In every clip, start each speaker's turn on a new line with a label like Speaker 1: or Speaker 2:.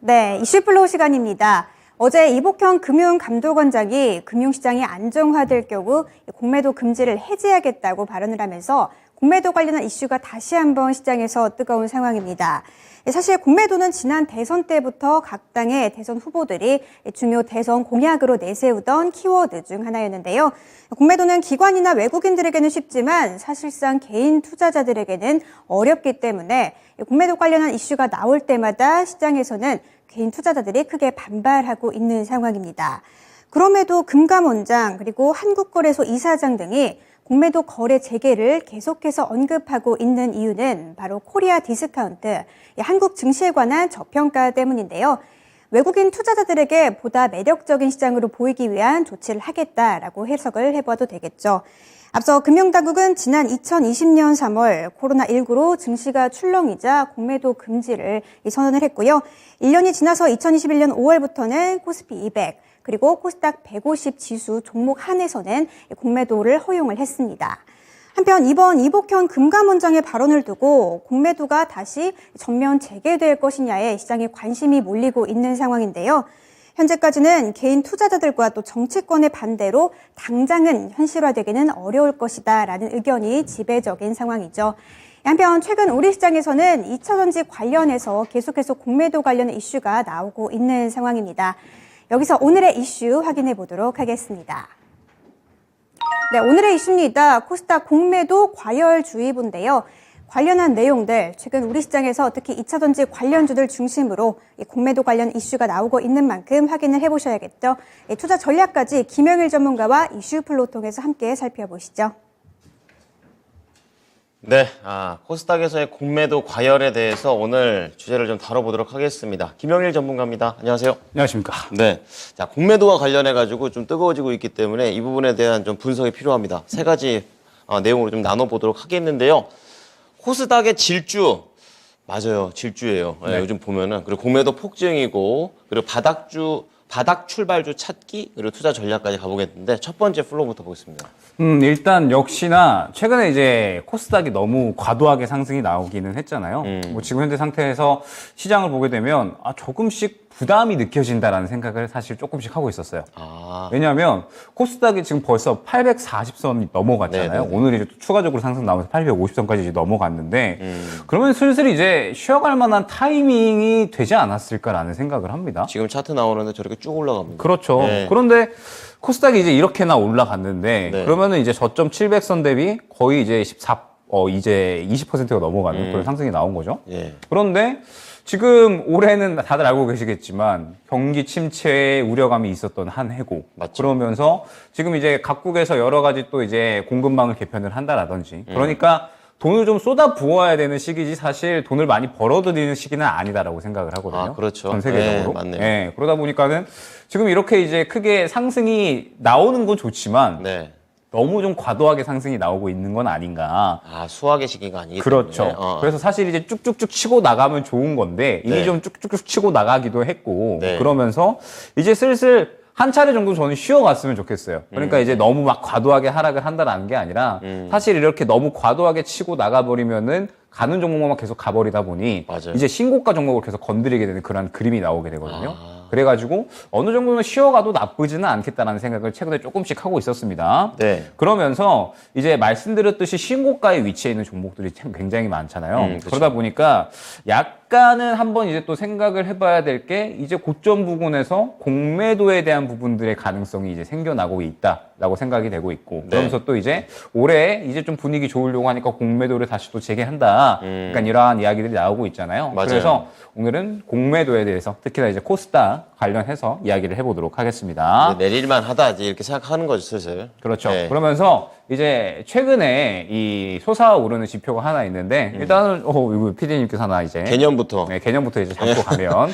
Speaker 1: 네, 이슈플로우 시간입니다. 어제 이복현 금융감독원장이 금융시장이 안정화될 경우 공매도 금지를 해제하겠다고 발언을 하면서 공매도 관련한 이슈가 다시 한번 시장에서 뜨거운 상황입니다. 사실 공매도는 지난 대선 때부터 각 당의 대선 후보들이 중요 대선 공약으로 내세우던 키워드 중 하나였는데요. 공매도는 기관이나 외국인들에게는 쉽지만 사실상 개인 투자자들에게는 어렵기 때문에 공매도 관련한 이슈가 나올 때마다 시장에서는 개인 투자자들이 크게 반발하고 있는 상황입니다. 그럼에도 금감원장 그리고 한국거래소 이사장 등이 공매도 거래 재개를 계속해서 언급하고 있는 이유는 바로 코리아 디스카운트, 한국 증시에 관한 저평가 때문인데요. 외국인 투자자들에게 보다 매력적인 시장으로 보이기 위한 조치를 하겠다라고 해석을 해봐도 되겠죠. 앞서 금융당국은 지난 2020년 3월 코로나19로 증시가 출렁이자 공매도 금지를 선언을 했고요. 1년이 지나서 2021년 5월부터는 코스피 200, 그리고 코스닥 150 지수 종목 한에서는 공매도를 허용을 했습니다. 한편 이번 이복현 금감원장의 발언을 두고 공매도가 다시 전면 재개될 것이냐에 시장에 관심이 몰리고 있는 상황인데요. 현재까지는 개인 투자자들과 또 정치권의 반대로 당장은 현실화되기는 어려울 것이다라는 의견이 지배적인 상황이죠. 한편 최근 우리 시장에서는 2차전지 관련해서 계속해서 공매도 관련 이슈가 나오고 있는 상황입니다. 여기서 오늘의 이슈 확인해 보도록 하겠습니다. 네, 오늘의 이슈입니다. 코스닥 공매도 과열주의보인데요. 관련한 내용들, 최근 우리 시장에서 특히 2차전지 관련주들 중심으로 공매도 관련 이슈가 나오고 있는 만큼 확인을 해보셔야겠죠. 투자 전략까지 김영일 전문가와 이슈플로우 통해서 함께 살펴보시죠.
Speaker 2: 네, 코스닥에서의 공매도 과열에 대해서 오늘 주제를 좀 다뤄보도록 하겠습니다. 김영일 전문가입니다. 안녕하세요.
Speaker 3: 안녕하십니까.
Speaker 2: 네, 자 공매도와 관련해가지고 좀 뜨거워지고 있기 때문에 이 부분에 대한 좀 분석이 필요합니다. 세 가지 내용으로 좀 나눠보도록 하겠는데요. 코스닥의 질주, 맞아요, 질주예요. 네. 요즘 보면은 그리고 공매도 폭증이고 그리고 바닥 출발주 찾기 그리고 투자 전략까지 가보겠는데 첫 번째 플로우부터 보겠습니다.
Speaker 3: 일단 역시나 최근에 이제 코스닥이 너무 과도하게 상승이 나오기는 했잖아요. 뭐 지금 현재 상태에서 시장을 보게 되면 조금씩 부담이 느껴진다라는 생각을 사실 조금씩 하고 있었어요. 왜냐하면 코스닥이 지금 벌써 840선이 넘어갔잖아요. 네네네. 오늘 이제 또 추가적으로 상승 나오면서 850선까지 이제 넘어갔는데 그러면 슬슬 이제 쉬어갈 만한 타이밍이 되지 않았을까라는 생각을 합니다.
Speaker 2: 지금 차트 나오는데 저렇게 쭉 올라갑니다.
Speaker 3: 그렇죠.
Speaker 2: 네.
Speaker 3: 그런데 코스닥이 이제 이렇게나 올라갔는데
Speaker 2: 네.
Speaker 3: 그러면은 이제 저점 700선 대비 거의 이제 이제 20%가 넘어가는 그런 상승이 나온 거죠.
Speaker 2: 예.
Speaker 3: 그런데 지금 올해는 다들 알고 계시겠지만 경기 침체의 우려감이 있었던 한 해고.
Speaker 2: 맞죠.
Speaker 3: 그러면서 지금 이제 각국에서 여러 가지 또 이제 공급망을 개편을 한다라든지 그러니까 돈을 좀 쏟아 부어야 되는 시기지 사실 돈을 많이 벌어들이는 시기는 아니다라고 생각을 하거든요.
Speaker 2: 그렇죠.
Speaker 3: 전 세계적으로.
Speaker 2: 네, 맞네요.
Speaker 3: 네, 그러다 보니까는 지금 이렇게 이제 크게 상승이 나오는 건 좋지만
Speaker 2: 네.
Speaker 3: 너무 좀 과도하게 상승이 나오고 있는 건 아닌가.
Speaker 2: 수학의 시기가 아니기
Speaker 3: 그렇죠.
Speaker 2: 때문에.
Speaker 3: 그래서 사실 이제 쭉쭉쭉 치고 나가면 좋은 건데 이미
Speaker 2: 네.
Speaker 3: 좀 쭉쭉쭉 치고 나가기도 했고
Speaker 2: 네.
Speaker 3: 그러면서 이제 슬슬 한 차례 정도 저는 쉬어갔으면 좋겠어요. 그러니까 이제 너무 막 과도하게 하락을 한다는 게 아니라 사실 이렇게 너무 과도하게 치고 나가버리면은 가는 종목만 계속 가버리다 보니
Speaker 2: 맞아요.
Speaker 3: 이제 신고가 종목을 계속 건드리게 되는 그런 그림이 나오게 되거든요. 그래가지고 어느 정도는 쉬어가도 나쁘지는 않겠다라는 생각을 최근에 조금씩 하고 있었습니다.
Speaker 2: 네.
Speaker 3: 그러면서 이제 말씀드렸듯이 신고가에 위치해 있는 종목들이 참 굉장히 많잖아요.
Speaker 2: 그렇죠.
Speaker 3: 그러다 보니까 약간은 한번 이제 또 생각을 해봐야 될 게 이제 고점 부분에서 공매도에 대한 부분들의 가능성이 이제 생겨나고 있다라고 생각이 되고 있고
Speaker 2: 네.
Speaker 3: 그러면서 또 이제 올해 이제 좀 분위기 좋으려고 하니까 공매도를 다시 또 재개한다. 그러니까 이러한 이야기들이 나오고 있잖아요.
Speaker 2: 맞아요.
Speaker 3: 그래서 오늘은 공매도에 대해서 특히나 이제 코스닥 관련해서 이야기를 해보도록 하겠습니다.
Speaker 2: 내릴만 하다 이렇게 생각하는 거죠, 슬슬.
Speaker 3: 그렇죠.
Speaker 2: 네.
Speaker 3: 그러면서 이제 최근에 이 솟아오르는 지표가 하나 있는데 일단은 이거 PD님께서 하나 이제
Speaker 2: 개념부터.
Speaker 3: 개념부터 이제 잡고 가면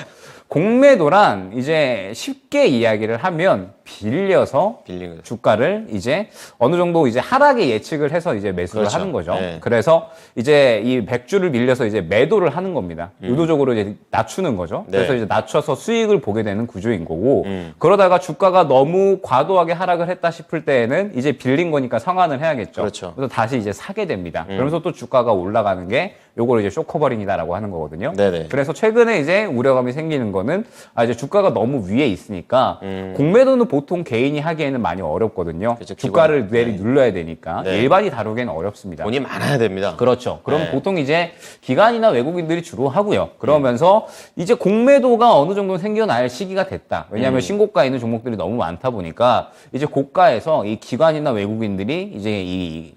Speaker 3: 공매도란 이제 쉽게 이야기를 하면 빌려서
Speaker 2: 빌린 거죠.
Speaker 3: 주가를 이제 어느 정도 이제 하락에 예측을 해서 이제 매수를
Speaker 2: 그렇죠.
Speaker 3: 하는 거죠.
Speaker 2: 네.
Speaker 3: 그래서 이제 이 100주를 빌려서 이제 매도를 하는 겁니다. 의도적으로 이제 낮추는 거죠.
Speaker 2: 네.
Speaker 3: 그래서 이제 낮춰서 수익을 보게 되는 구조인 거고 그러다가 주가가 너무 과도하게 하락을 했다 싶을 때에는 이제 빌린 거니까 상환을 해야겠죠.
Speaker 2: 그렇죠.
Speaker 3: 그래서 다시 이제 사게 됩니다. 그러면서 또 주가가 올라가는 게 요걸 이제 쇼커버링이다라고 하는 거거든요.
Speaker 2: 네네.
Speaker 3: 그래서 최근에 이제 우려감이 생기는 거는 이제 주가가 너무 위에 있으니까 공매도는 보통 개인이 하기에는 많이 어렵거든요.
Speaker 2: 그렇죠.
Speaker 3: 주가를
Speaker 2: 네.
Speaker 3: 눌러야 되니까
Speaker 2: 네.
Speaker 3: 일반이 다루기에는 어렵습니다.
Speaker 2: 돈이 많아야 됩니다.
Speaker 3: 그렇죠. 그럼
Speaker 2: 네.
Speaker 3: 보통 이제 기관이나 외국인들이 주로 하고요. 그러면서 이제 공매도가 어느 정도 생겨날 시기가 됐다. 왜냐하면 신고가에 있는 종목들이 너무 많다 보니까 이제 고가에서 이 기관이나 외국인들이 이제 이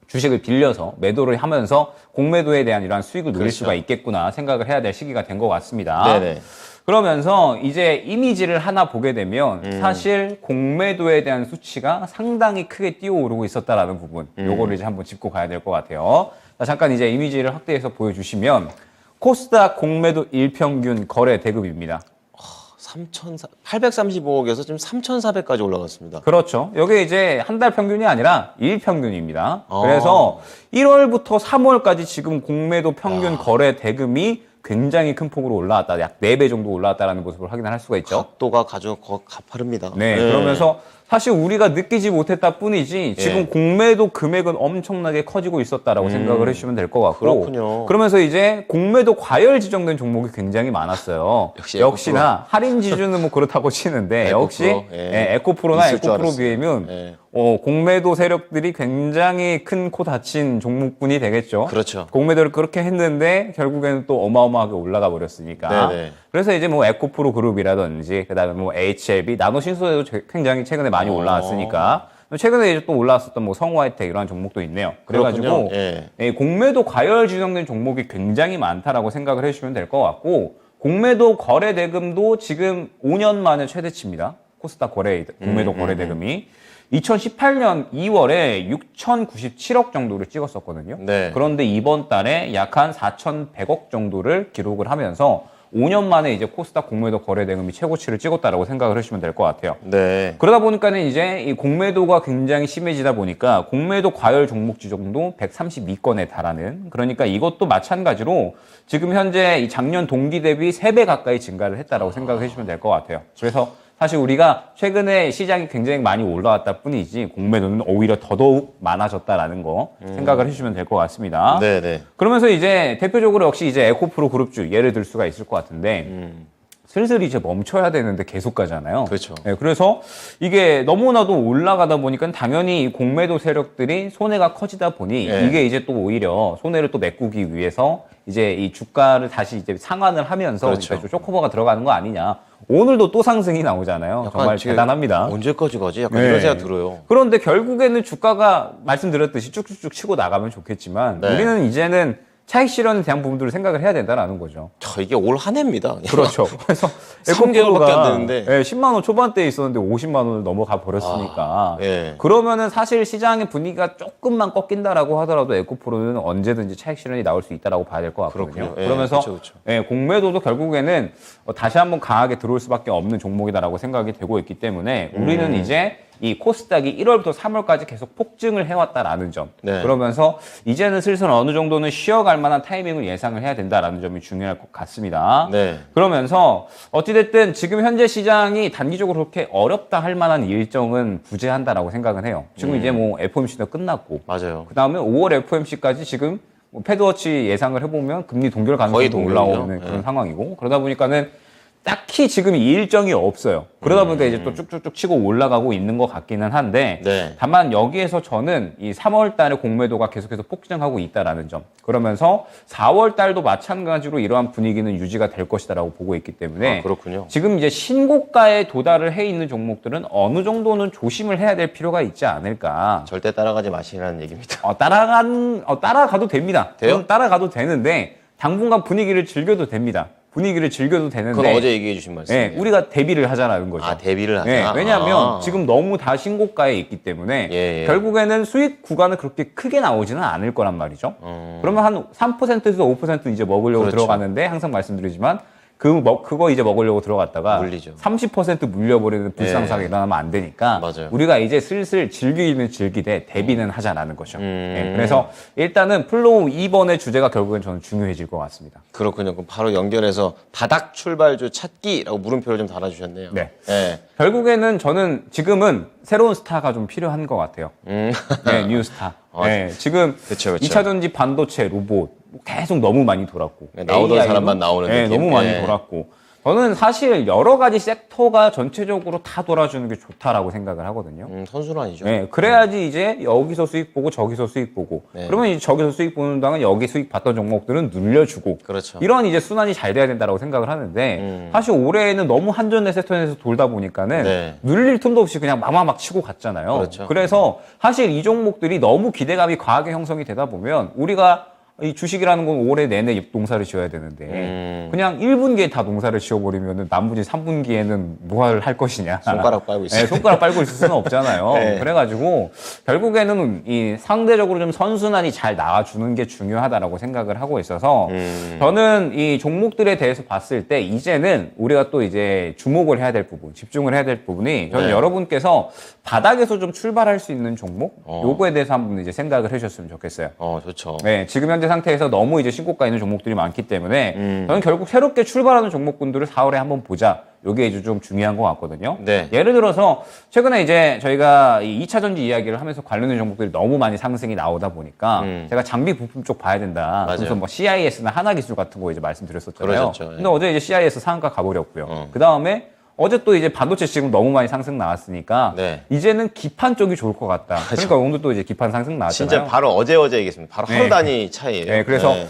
Speaker 3: 주식을 빌려서 매도를 하면서 공매도에 대한 이러한 수익을 누릴
Speaker 2: 그렇죠.
Speaker 3: 수가 있겠구나 생각을 해야 될 시기가 된 것 같습니다.
Speaker 2: 네네.
Speaker 3: 그러면서 이제 이미지를 하나 보게 되면 사실 공매도에 대한 수치가 상당히 크게 뛰어오르고 있었다라는 부분 요거를 이제 한번 짚고 가야 될 것 같아요. 자, 잠깐 이제 이미지를 확대해서 보여주시면 코스닥 공매도 일평균 거래 대금입니다.
Speaker 2: 835억에서 지금 3,400까지 올라갔습니다.
Speaker 3: 그렇죠. 여기 이제 한 달 평균이 아니라 일 평균입니다.
Speaker 2: 아.
Speaker 3: 그래서 1월부터 3월까지 지금 공매도 평균 거래 대금이 굉장히 큰 폭으로 올라왔다. 약 4배 정도 올라왔다라는 모습을 확인을 할 수가 있죠.
Speaker 2: 각도가 가파릅니다.
Speaker 3: 네, 그러면서 사실 우리가 느끼지 못했다 뿐이지 지금
Speaker 2: 예.
Speaker 3: 공매도 금액은 엄청나게 커지고 있었다라고 생각을 해주시면 될 것 같고
Speaker 2: 그렇군요.
Speaker 3: 그러면서 이제 공매도 과열 지정된 종목이 굉장히 많았어요.
Speaker 2: 역시
Speaker 3: 역시나 할인 지주는 뭐 그렇다고 치는데
Speaker 2: 에코프로,
Speaker 3: 역시
Speaker 2: 예.
Speaker 3: 에코프로나
Speaker 2: 있을 줄
Speaker 3: 에코프로
Speaker 2: 알았어요.
Speaker 3: 비하면
Speaker 2: 예.
Speaker 3: 공매도 세력들이 굉장히 큰 코 다친 종목군이 되겠죠.
Speaker 2: 그렇죠.
Speaker 3: 공매도를 그렇게 했는데 결국에는 또 어마어마하게 올라가 버렸으니까.
Speaker 2: 네네.
Speaker 3: 그래서 이제 뭐 에코프로 그룹이라든지 그다음에 뭐 HLB, 나노신소에도 굉장히 최근에 많이 올라왔으니까 최근에 이제 또 올라왔었던 뭐 성우하이텍 이런 종목도 있네요. 그래가지고
Speaker 2: 그렇군요. 예.
Speaker 3: 이 공매도 과열 지정된 종목이 굉장히 많다라고 생각을 해주시면 될 것 같고 공매도 거래 대금도 지금 5년 만에 최대치입니다. 코스닥 공매도 거래 대금이 2018년 2월에 6,097억 정도를 찍었었거든요.
Speaker 2: 네.
Speaker 3: 그런데 이번 달에 약 한 4,100억 정도를 기록을 하면서 5년 만에 이제 코스닥 공매도 거래 대금이 최고치를 찍었다라고 생각을 하시면 될 것 같아요.
Speaker 2: 네.
Speaker 3: 그러다 보니까는 이제 이 공매도가 굉장히 심해지다 보니까 공매도 과열 종목 지정도 132건에 달하는 그러니까 이것도 마찬가지로 지금 현재 이 작년 동기 대비 3배 가까이 증가를 했다라고 생각을 해주시면 될 것 같아요. 그래서 사실 우리가 최근에 시장이 굉장히 많이 올라왔다 뿐이지 공매도는 오히려 더더욱 많아졌다라는 거 생각을 해주시면 될 것 같습니다.
Speaker 2: 네네.
Speaker 3: 그러면서 이제 대표적으로 역시 이제 에코프로 그룹주 예를 들 수가 있을 것 같은데 슬슬 이제 멈춰야 되는데 계속 가잖아요.
Speaker 2: 그렇죠.
Speaker 3: 네, 그래서 이게 너무나도 올라가다 보니까 당연히 이 공매도 세력들이 손해가 커지다 보니
Speaker 2: 네.
Speaker 3: 이게 이제 또 오히려 손해를 또 메꾸기 위해서 이제 이 주가를 다시 이제 상환을 하면서
Speaker 2: 그렇죠.
Speaker 3: 이제 쇼커버가 들어가는 거 아니냐. 오늘도 또 상승이 나오잖아요. 정말
Speaker 2: 지금
Speaker 3: 대단합니다.
Speaker 2: 언제까지 가지? 약간
Speaker 3: 네.
Speaker 2: 이런 생각 들어요.
Speaker 3: 그런데 결국에는 주가가 말씀드렸듯이 쭉쭉쭉 치고 나가면 좋겠지만
Speaker 2: 네.
Speaker 3: 우리는 이제는 차익 실현에 대한 부분들을 생각을 해야 된다라는 거죠.
Speaker 2: 이게 올 한 해입니다.
Speaker 3: 그렇죠. 그래서
Speaker 2: 3개월밖에 안 되는데.
Speaker 3: 10만 원 초반대에 있었는데 50만 원을 넘어가 버렸으니까.
Speaker 2: 예.
Speaker 3: 그러면은 사실 시장의 분위기가 조금만 꺾인다라고 하더라도 에코프로는 언제든지 차익 실현이 나올 수 있다라고 봐야 될 것 같거든요.
Speaker 2: 그렇군요. 예,
Speaker 3: 그러면서
Speaker 2: 그쵸.
Speaker 3: 공매도도 결국에는 다시 한번 강하게 들어올 수밖에 없는 종목이다라고 생각이 되고 있기 때문에 우리는 이제 이 코스닥이 1월부터 3월까지 계속 폭증을 해왔다라는 점.
Speaker 2: 네.
Speaker 3: 그러면서 이제는 슬슬 어느 정도는 쉬어갈 만한 타이밍을 예상을 해야 된다라는 점이 중요할 것 같습니다.
Speaker 2: 네.
Speaker 3: 그러면서 어찌됐든 지금 현재 시장이 단기적으로 그렇게 어렵다 할 만한 일정은 부재한다라고 생각은 해요. 지금 이제 뭐 FOMC도 끝났고.
Speaker 2: 맞아요.
Speaker 3: 그 다음에 5월 FOMC까지 지금 뭐 패드워치 예상을 해보면 금리 동결
Speaker 2: 거의
Speaker 3: 가능성이
Speaker 2: 동결이죠.
Speaker 3: 올라오는 그런 상황이고. 그러다 보니까는 딱히 지금 이 일정이 없어요. 그러다 보니까 이제 또 쭉쭉쭉 치고 올라가고 있는 것 같기는 한데
Speaker 2: 네.
Speaker 3: 다만 여기에서 저는 이 3월 달에 공매도가 계속해서 폭증하고 있다라는 점 그러면서 4월 달도 마찬가지로 이러한 분위기는 유지가 될 것이다라고 보고 있기 때문에
Speaker 2: 그렇군요.
Speaker 3: 지금 이제 신고가에 도달을 해 있는 종목들은 어느 정도는 조심을 해야 될 필요가 있지 않을까.
Speaker 2: 절대 따라가지 마시라는 얘기입니다.
Speaker 3: 따라가도 됩니다.
Speaker 2: 돼요?
Speaker 3: 저는 따라가도 되는데 당분간 분위기를 즐겨도 됩니다. 분위기를 즐겨도 되는데.
Speaker 2: 그건 어제 얘기해 주신 말씀이에요.
Speaker 3: 네, 우리가 대비를 하자라는 거죠.
Speaker 2: 대비를 하자.
Speaker 3: 네, 왜냐하면 지금 너무 다 신고가에 있기 때문에
Speaker 2: 예.
Speaker 3: 결국에는 수익 구간은 그렇게 크게 나오지는 않을 거란 말이죠. 그러면 한 3%에서 5% 이제 먹으려고
Speaker 2: 그렇죠.
Speaker 3: 들어가는데 항상 말씀드리지만 그거 이제 먹으려고 들어갔다가
Speaker 2: 물리죠.
Speaker 3: 30% 물려버리는 불상사가 일어나면 안 되니까
Speaker 2: 맞아요.
Speaker 3: 우리가 이제 슬슬 즐기는 즐기되 대비는 하자라는 거죠. 예, 그래서 일단은 플로우 2번의 주제가 결국엔 저는 중요해질 것 같습니다.
Speaker 2: 그렇군요. 그럼 바로 연결해서 바닥 출발주 찾기라고 물음표를 좀 달아주셨네요.
Speaker 3: 네.
Speaker 2: 네.
Speaker 3: 결국에는 저는 지금은 새로운 스타가 좀 필요한 것 같아요. 네, 뉴 스타. 네, 지금
Speaker 2: 그쵸, 그쵸.
Speaker 3: 2차 전지 반도체 로봇 계속 너무 많이 돌았고
Speaker 2: 네, 나오던
Speaker 3: AI 도,
Speaker 2: 사람만 나오는
Speaker 3: 네,
Speaker 2: 느낌.
Speaker 3: 너무 많이
Speaker 2: 네.
Speaker 3: 돌았고 저는 사실 여러 가지 섹터가 전체적으로 다 돌아주는 게 좋다라고 생각을 하거든요.
Speaker 2: 선순환이죠.
Speaker 3: 네, 그래야지 이제 여기서 수익 보고 저기서 수익 보고
Speaker 2: 네.
Speaker 3: 그러면 이제 저기서 수익 보는 동안 여기 수익 봤던 종목들은 늘려주고
Speaker 2: 그렇죠.
Speaker 3: 이런 이제 순환이 잘 돼야 된다고 생각을 하는데 사실 올해에는 너무 한전의 섹터에서 돌다 보니까는
Speaker 2: 네.
Speaker 3: 눌릴 틈도 없이 그냥 막 치고 갔잖아요.
Speaker 2: 그렇죠.
Speaker 3: 그래서 사실 이 종목들이 너무 기대감이 과하게 형성이 되다 보면 우리가 이 주식이라는 건 올해 내내 농사를 지어야 되는데 그냥 1분기에 다 농사를 지어버리면 나머지 3분기에는 뭘 할 것이냐.
Speaker 2: 손가락 빨고 있어요.
Speaker 3: 네, 손가락 빨고 있을 수는 없잖아요.
Speaker 2: 네.
Speaker 3: 그래가지고 결국에는 이 상대적으로 좀 선순환이 잘 나와주는 게 중요하다라고 생각을 하고 있어서 저는 이 종목들에 대해서 봤을 때 이제는 우리가 또 이제 주목을 해야 될 부분, 집중을 해야 될 부분이 저는
Speaker 2: 네.
Speaker 3: 여러분께서 바닥에서 좀 출발할 수 있는 종목 요거에 대해서 한번 이제 생각을 해주셨으면 좋겠어요.
Speaker 2: 좋죠.
Speaker 3: 네, 지금 현재 상태에서 너무 이제 신고가 있는 종목들이 많기 때문에 저는 결국 새롭게 출발하는 종목군들을 4월에 한번 보자. 요게 이제 좀 중요한 것 같거든요.
Speaker 2: 네.
Speaker 3: 예를 들어서 최근에 이제 저희가 이 2차 전지 이야기를 하면서 관련된 종목들이 너무 많이 상승이 나오다 보니까 제가 장비 부품 쪽 봐야 된다.
Speaker 2: 맞아요.
Speaker 3: 그래서 뭐 CIS나 하나기술 같은 거 이제 말씀드렸었잖아요.
Speaker 2: 그러셨죠. 예.
Speaker 3: 근데 어제 이제 CIS 상한가 가버렸고요. 그 다음에 어제 또 이제 반도체 지금 너무 많이 상승 나왔으니까
Speaker 2: 네.
Speaker 3: 이제는 기판 쪽이 좋을 것 같다. 그러니까 오늘 또 이제 기판 상승 나왔잖아요.
Speaker 2: 진짜 바로 어제 얘기했습니다. 바로 하루
Speaker 3: 네.
Speaker 2: 단위 차이예요.
Speaker 3: 네, 그래서
Speaker 2: 네.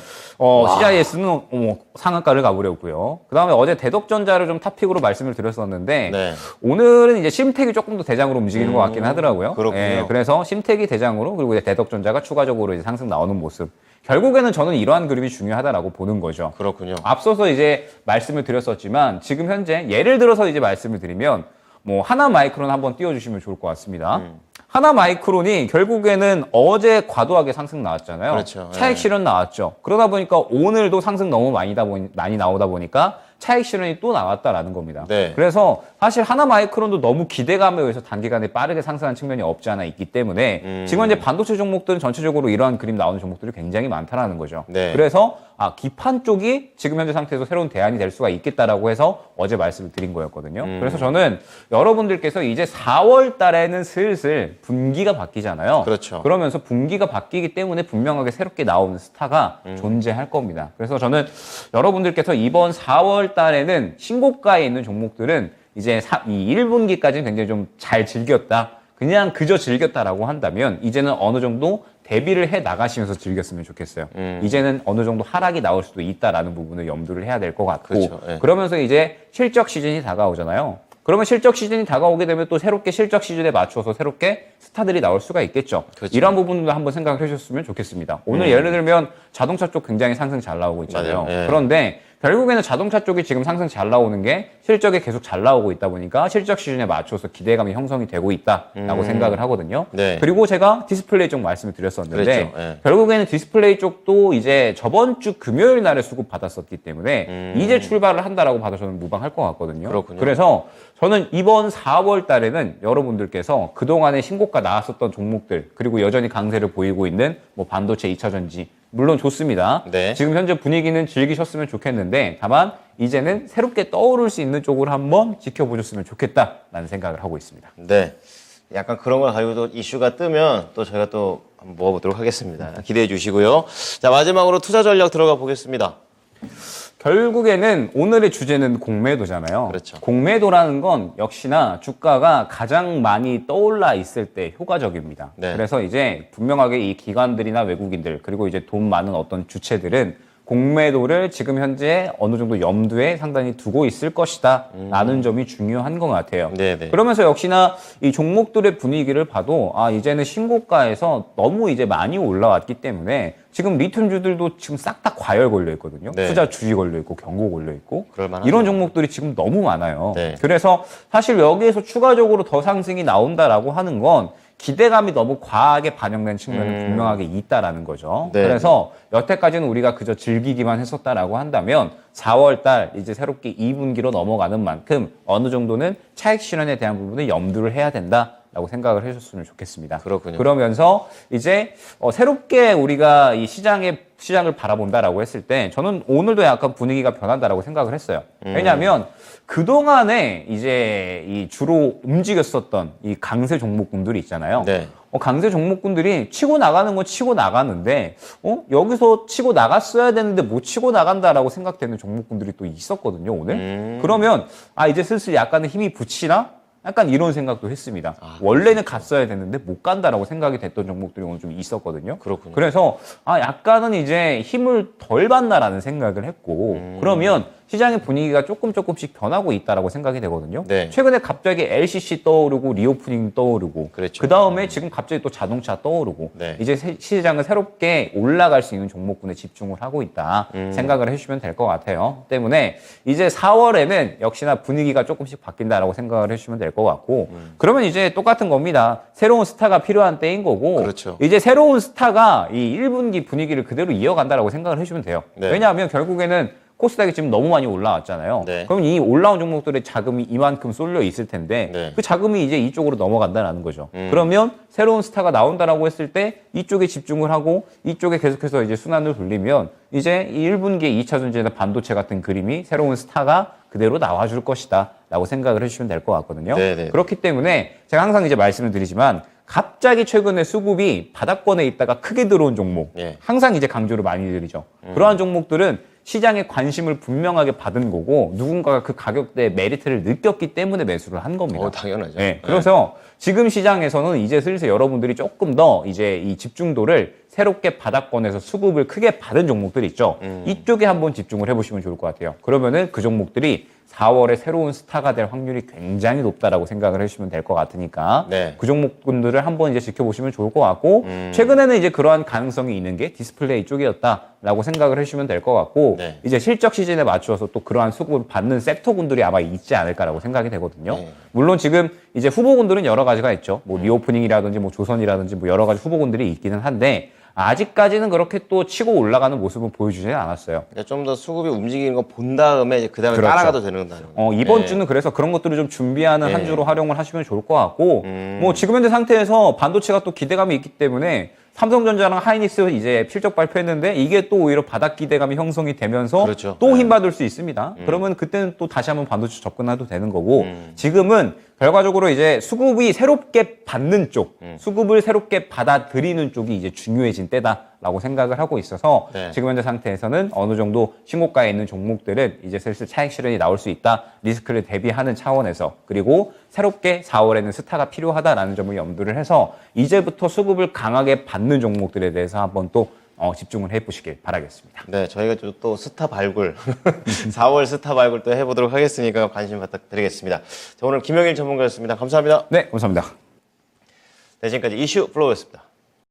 Speaker 3: CIS는 상한가를 가버렸고요. 그 다음에 어제 대덕전자를 좀 탑픽으로 말씀을 드렸었는데
Speaker 2: 네.
Speaker 3: 오늘은 이제 심택이 조금 더 대장으로 움직이는 것 같긴 하더라고요.
Speaker 2: 그렇군요.
Speaker 3: 예, 그래서 심택이 대장으로 그리고 이제 대덕전자가 추가적으로 이제 상승 나오는 모습. 결국에는 저는 이러한 그림이 중요하다라고 보는 거죠.
Speaker 2: 그렇군요.
Speaker 3: 앞서서 이제 말씀을 드렸었지만 지금 현재 예를 들어서 이제 말씀을 드리면 뭐 하나 마이크론 한번 띄워주시면 좋을 것 같습니다. 하나 마이크론이 결국에는 어제 과도하게 상승 나왔잖아요.
Speaker 2: 그렇죠.
Speaker 3: 차익 실현 나왔죠. 그러다 보니까 오늘도 상승 너무 많이 나오다 보니까 차익 실현이 또 나왔다라는 겁니다.
Speaker 2: 네.
Speaker 3: 그래서 사실 하나 마이크론도 너무 기대감에 의해서 단기간에 빠르게 상승한 측면이 없지 않아 있기 때문에 지금 이제 반도체 종목들은 전체적으로 이러한 그림 나오는 종목들이 굉장히 많다라는 거죠.
Speaker 2: 네.
Speaker 3: 그래서 기판 쪽이 지금 현재 상태에서 새로운 대안이 될 수가 있겠다라고 해서 어제 말씀을 드린 거였거든요. 그래서 저는 여러분들께서 이제 4월 달에는 슬슬 분기가 바뀌잖아요.
Speaker 2: 그렇죠.
Speaker 3: 그러면서 분기가 바뀌기 때문에 분명하게 새롭게 나오는 스타가 존재할 겁니다. 그래서 저는 여러분들께서 이번 4월 달에는 신고가에 있는 종목들은 이제 이 1분기까지는 굉장히 좀 잘 즐겼다. 그냥 그저 즐겼다라고 한다면 이제는 어느 정도 대비를 해 나가시면서 즐겼으면 좋겠어요. 이제는 어느 정도 하락이 나올 수도 있다라는 부분을 염두를 해야 될 것 같고
Speaker 2: 그렇죠. 예.
Speaker 3: 그러면서 이제 실적 시즌이 다가오잖아요. 그러면 실적 시즌이 다가오게 되면 또 새롭게 실적 시즌에 맞춰서 새롭게 스타들이 나올 수가 있겠죠.
Speaker 2: 그렇죠.
Speaker 3: 이런 부분도 한번 생각을 해주셨으면 좋겠습니다. 오늘 예를 들면 자동차 쪽 굉장히 상승 잘 나오고 있잖아요.
Speaker 2: 맞아요. 예.
Speaker 3: 그런데 결국에는 자동차 쪽이 지금 상승 잘 나오는 게 실적이 계속 잘 나오고 있다 보니까 실적 시즌에 맞춰서 기대감이 형성이 되고 있다라고 생각을 하거든요.
Speaker 2: 네.
Speaker 3: 그리고 제가 디스플레이 쪽 말씀을 드렸었는데
Speaker 2: 그랬죠. 예.
Speaker 3: 결국에는 디스플레이 쪽도 이제 저번 주 금요일 날에 수급 받았었기 때문에 이제 출발을 한다라고 봐도 저는 무방할 것 같거든요.
Speaker 2: 그렇군요.
Speaker 3: 그래서 저는 이번 4월 달에는 여러분들께서 그동안에 신고가 나왔었던 종목들 그리고 여전히 강세를 보이고 있는 뭐 반도체 2차 전지 물론 좋습니다.
Speaker 2: 네.
Speaker 3: 지금 현재 분위기는 즐기셨으면 좋겠는데 다만 이제는 새롭게 떠오를 수 있는 쪽으로 한번 지켜보셨으면 좋겠다라는 생각을 하고 있습니다.
Speaker 2: 네. 약간 그런 걸 가지고 또 이슈가 뜨면 또 저희가 또 한번 모아보도록 하겠습니다. 기대해 주시고요. 자, 마지막으로 투자 전략 들어가 보겠습니다.
Speaker 3: 결국에는 오늘의 주제는 공매도잖아요.
Speaker 2: 그렇죠.
Speaker 3: 공매도라는 건 역시나 주가가 가장 많이 떠올라 있을 때 효과적입니다.
Speaker 2: 네.
Speaker 3: 그래서 이제 분명하게 이 기관들이나 외국인들 그리고 이제 돈 많은 어떤 주체들은 공매도를 지금 현재 어느 정도 염두에 상당히 두고 있을 것이다 라는 점이 중요한 것 같아요.
Speaker 2: 네네.
Speaker 3: 그러면서 역시나 이 종목들의 분위기를 봐도 이제는 신고가에서 너무 이제 많이 올라왔기 때문에 지금 리튬주들도 지금 싹 다 과열 걸려 있거든요.
Speaker 2: 네.
Speaker 3: 투자 주의 걸려 있고 경고 걸려 있고
Speaker 2: 그럴만하죠.
Speaker 3: 이런 종목들이 지금 너무 많아요.
Speaker 2: 네.
Speaker 3: 그래서 사실 여기에서 추가적으로 더 상승이 나온다라고 하는 건 기대감이 너무 과하게 반영된 측면이 분명하게 있다라는 거죠.
Speaker 2: 네.
Speaker 3: 그래서 여태까지는 우리가 그저 즐기기만 했었다라고 한다면 4월 달 이제 새롭게 2분기로 넘어가는 만큼 어느 정도는 차익 실현에 대한 부분을 염두를 해야 된다라고 생각을 해주셨으면 좋겠습니다.
Speaker 2: 그렇군요.
Speaker 3: 그러면서 이제 새롭게 우리가 이 시장을 바라본다라고 했을 때 저는 오늘도 약간 분위기가 변한다라고 생각을 했어요. 왜냐하면 그동안에 이제 이 주로 움직였었던 이 강세 종목군들이 있잖아요.
Speaker 2: 네.
Speaker 3: 강세 종목군들이 치고 나가는 건 치고 나가는데 여기서 치고 나갔어야 되는데 못 치고 나간다라고 생각되는 종목군들이 또 있었거든요, 오늘. 그러면 이제 슬슬 약간의 힘이 붙이나? 약간 이런 생각도 했습니다. 원래는 갔어야 되는데 못 간다라고 생각이 됐던 종목들이 오늘 좀 있었거든요.
Speaker 2: 그렇군요.
Speaker 3: 그래서 약간은 이제 힘을 덜 받나라는 생각을 했고 그러면 시장의 분위기가 조금씩 변하고 있다라고 생각이 되거든요.
Speaker 2: 네.
Speaker 3: 최근에 갑자기 LCC 떠오르고 리오프닝 떠오르고
Speaker 2: 그랬죠.
Speaker 3: 그다음에 지금 갑자기 또 자동차 떠오르고
Speaker 2: 네.
Speaker 3: 이제 시장은 새롭게 올라갈 수 있는 종목군에 집중을 하고 있다 생각을 해주시면 될 것 같아요. 때문에 이제 4월에는 역시나 분위기가 조금씩 바뀐다라고 생각을 해주시면 될 것 같고 그러면 이제 똑같은 겁니다. 새로운 스타가 필요한 때인 거고
Speaker 2: 그렇죠.
Speaker 3: 이제 새로운 스타가 이 1분기 분위기를 그대로 이어간다라고 생각을 해주시면 돼요.
Speaker 2: 네.
Speaker 3: 왜냐하면 결국에는 코스닥이 지금 너무 많이 올라왔잖아요.
Speaker 2: 네.
Speaker 3: 그럼 이 올라온 종목들의 자금이 이만큼 쏠려 있을 텐데
Speaker 2: 네.
Speaker 3: 그 자금이 이제 이쪽으로 넘어간다는 거죠. 그러면 새로운 스타가 나온다라고 했을 때 이쪽에 집중을 하고 이쪽에 계속해서 이제 순환을 돌리면 이제 이 1분기에 2차 전지나 반도체 같은 그림이 새로운 스타가 그대로 나와줄 것이다 라고 생각을 해주시면 될 것 같거든요.
Speaker 2: 네네.
Speaker 3: 그렇기 때문에 제가 항상 이제 말씀을 드리지만 갑자기 최근에 수급이 바닥권에 있다가 크게 들어온 종목
Speaker 2: 예.
Speaker 3: 항상 이제 강조를 많이 드리죠. 그러한 종목들은 시장의 관심을 분명하게 받은 거고 누군가가 그 가격대의 메리트를 느꼈기 때문에 매수를 한 겁니다.
Speaker 2: 당연하죠.
Speaker 3: 네, 그래서 지금 시장에서는 이제 슬슬 여러분들이 조금 더 이제 이 집중도를 새롭게 바닥권에서 수급을 크게 받은 종목들이 있죠. 이쪽에 한번 집중을 해보시면 좋을 것 같아요. 그러면은 그 종목들이 4월에 새로운 스타가 될 확률이 굉장히 높다라고 생각을 해주시면 될 것 같으니까
Speaker 2: 네.
Speaker 3: 그 종목군들을 한번 이제 지켜보시면 좋을 것 같고 최근에는 이제 그러한 가능성이 있는 게 디스플레이 쪽이었다라고 생각을 해주시면 될 것 같고
Speaker 2: 네.
Speaker 3: 이제 실적 시즌에 맞추어서 또 그러한 수급을 받는 섹터군들이 아마 있지 않을까라고 생각이 되거든요.
Speaker 2: 네.
Speaker 3: 물론 지금 이제 후보군들은 여러 가지가 있죠. 뭐 리오프닝이라든지 뭐 조선이라든지 뭐 여러 가지 후보군들이 있기는 한데 아직까지는 그렇게 또 치고 올라가는 모습은 보여주지는 않았어요.
Speaker 2: 그러니까 좀 더 수급이 움직이는 거 본 다음에 그 다음에
Speaker 3: 그렇죠.
Speaker 2: 따라가도 되는 거다.
Speaker 3: 이번
Speaker 2: 네.
Speaker 3: 주는 그래서 그런 것들을 좀 준비하는
Speaker 2: 네.
Speaker 3: 한 주로 활용을 하시면 좋을 것 같고, 뭐 지금 현재 상태에서 반도체가 또 기대감이 있기 때문에 삼성전자랑 하이닉스 이제 실적 발표했는데 이게 또 오히려 바닥 기대감이 형성이 되면서
Speaker 2: 그렇죠.
Speaker 3: 또
Speaker 2: 네.
Speaker 3: 힘받을 수 있습니다. 그러면 그때는 또 다시 한번 반도체 접근해도 되는 거고, 지금은 결과적으로 이제 수급이 새롭게 받는 쪽, 수급을 새롭게 받아들이는 쪽이 이제 중요해진 때다라고 생각을 하고 있어서
Speaker 2: 네.
Speaker 3: 지금 현재 상태에서는 어느 정도 신고가에 있는 종목들은 이제 슬슬 차익 실현이 나올 수 있다. 리스크를 대비하는 차원에서 그리고 새롭게 4월에는 스타가 필요하다라는 점을 염두를 해서 이제부터 수급을 강하게 받는 종목들에 대해서 한번 또 집중을 해보시길 바라겠습니다.
Speaker 2: 네, 저희가 또 스타 발굴 4월 스타 발굴 또 해보도록 하겠으니까 관심 부탁드리겠습니다. 자, 오늘 김영일 전문가였습니다. 감사합니다.
Speaker 3: 네, 감사합니다.
Speaker 2: 네, 지금까지 이슈 플로우였습니다.